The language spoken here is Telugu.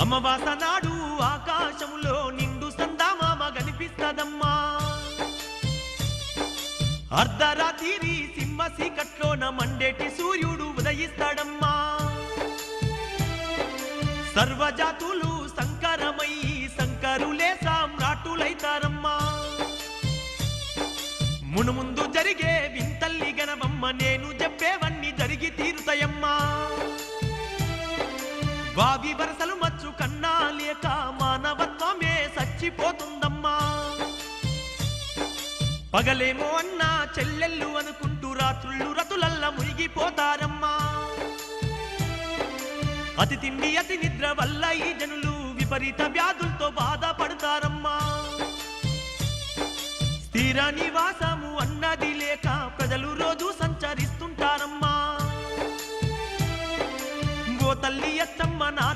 అమావాస నాడు ఆకాశములో నిండు సందామామ కనిపిస్తదమ్మా అర్ధరాత్రి సింహ చీకట్లోన మండేటి సూర్యుడు ఉదయిస్తాడమ్మా సర్వజాతులు సంకరమై శంకరులే సామ్రాటులైతారమ్మా మునుముందు జరిగే వింతల్లి గనవమ్మ నేను చెప్పేవన్నీ జరిగి తీరుతాయమ్మా వావి వరసలు మచ్చు కన్నా లేక మానవత్వమే చచ్చిపోతుందమ్మా పగలేమో అన్నా చెల్లెళ్ళు అనుకుంటూ రాత్రుళ్ళు రతులల్ల మునిగిపోతారమ్మా అతి తిండి అతి నిద్ర వల్ల ఈ జనులు విపరీత వ్యాధులతో బాధపడతారమ్మా స్థిర నివాసము అన్నది లేక ప్రజలు రోజు సంచరిస్తుంటారమ్మా ఓ తల్లి అచ్చమ్మ నా